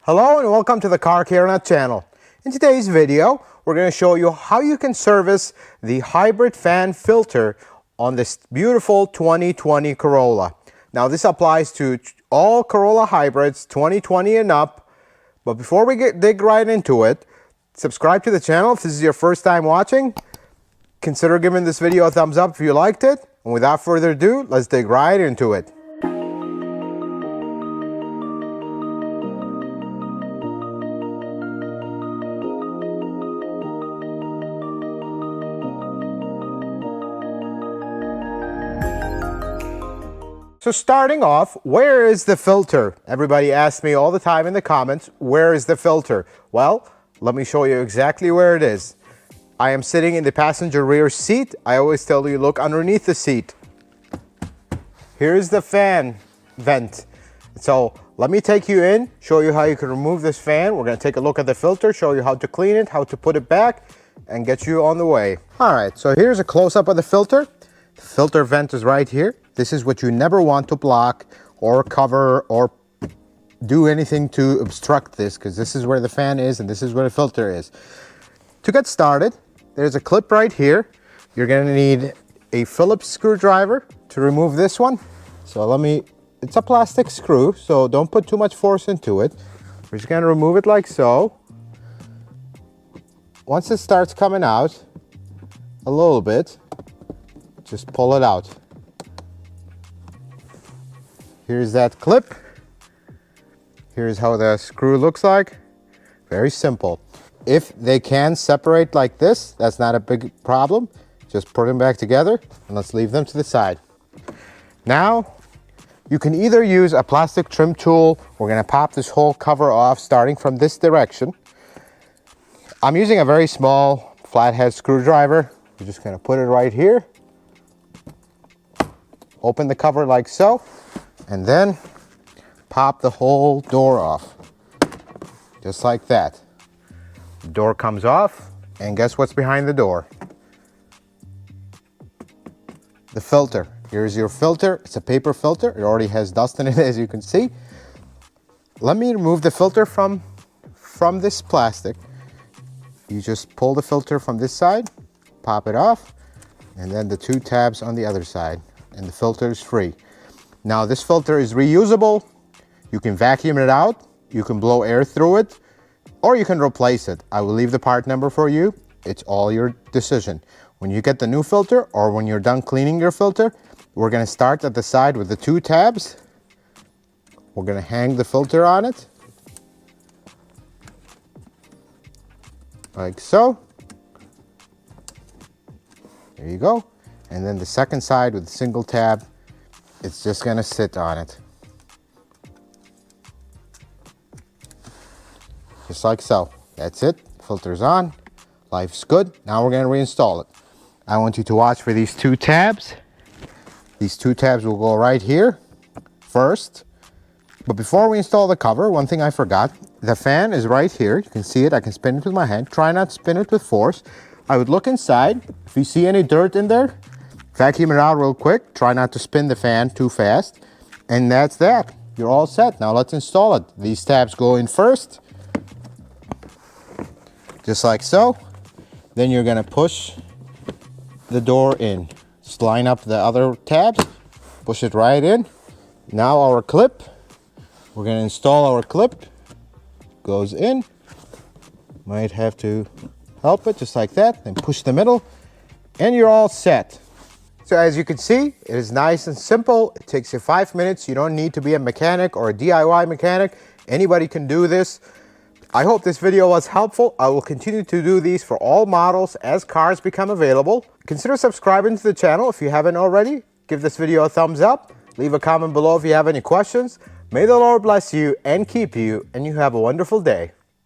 Hello and welcome to the Car Care Nut channel. In today's video, we're going to show you how you can service the hybrid fan filter on this beautiful 2020 Corolla. Now this applies to all Corolla hybrids 2020 and up, but before we dig right into it, subscribe to the channel if this is your first time watching. Consider giving this video a thumbs up if you liked it, and without further ado, let's dig right into it. So starting off, where is the filter? Everybody asks me all the time in the comments, where is the filter? Well, let me show you exactly where it is. I am sitting in the passenger rear seat. I always tell you, look underneath the seat. Here's the fan vent. So let me take you in, show you how you can remove this fan. We're gonna take a look at the filter, show you how to clean it, how to put it back, and get you on the way. All right, so here's a close-up of the filter. The filter vent is right here. This is what you never want to block or cover or do anything to obstruct this, because this is where the fan is and this is where the filter is. To get started, there's a clip right here. You're going to need a Phillips screwdriver to remove this one. So it's a plastic screw, so don't put too much force into it. We're just going to remove it like so. Once it starts coming out a little bit, just pull it out. Here's that clip. Here's how the screw looks like. Very simple. If they can separate like this, that's not a big problem. Just put them back together and let's leave them to the side. Now, you can either use a plastic trim tool. We're gonna pop this whole cover off starting from this direction. I'm using a very small flathead screwdriver. We're just gonna put it right here. Open the cover like so. And then pop the whole door off, just like that. The door comes off, and guess what's behind the door? The filter. Here's your filter. It's a paper filter. It already has dust in it, as you can see. Let me remove the filter from this plastic. You just pull the filter from this side, pop it off, and then the two tabs on the other side, and the filter is free. Now this filter is reusable. You can vacuum it out, you can blow air through it, or you can replace it. I will leave the part number for you. It's all your decision. When you get the new filter or when you're done cleaning your filter, we're gonna start at the side with the two tabs. We're gonna hang the filter on it, like so. There you go. And then the second side with the single tab, it's just gonna sit on it. Just like so. That's it. Filter's on. Life's good. Now we're gonna reinstall it. I want you to watch for these two tabs. These two tabs will go right here first. But before we install the cover, one thing I forgot. The fan is right here. You can see it. I can spin it with my hand. Try not to spin it with force. I would look inside. If you see any dirt in there, vacuum it out real quick. Try not to spin the fan too fast. And that's that. You're all set. Now let's install it. These tabs go in first. Just like so. Then you're going to push the door in. Just line up the other tabs. Push it right in. Now our clip. We're going to install our clip. Goes in. Might have to help it just like that. Then push the middle. And you're all set. So as you can see, it is nice and simple. It takes you 5 minutes. You don't need to be a mechanic or a DIY mechanic. Anybody can do this. I hope this video was helpful. I will continue to do these for all models as cars become available. Consider subscribing to the channel if you haven't already. Give this video a thumbs up. Leave a comment below if you have any questions. May the Lord bless you and keep you, and you have a wonderful day.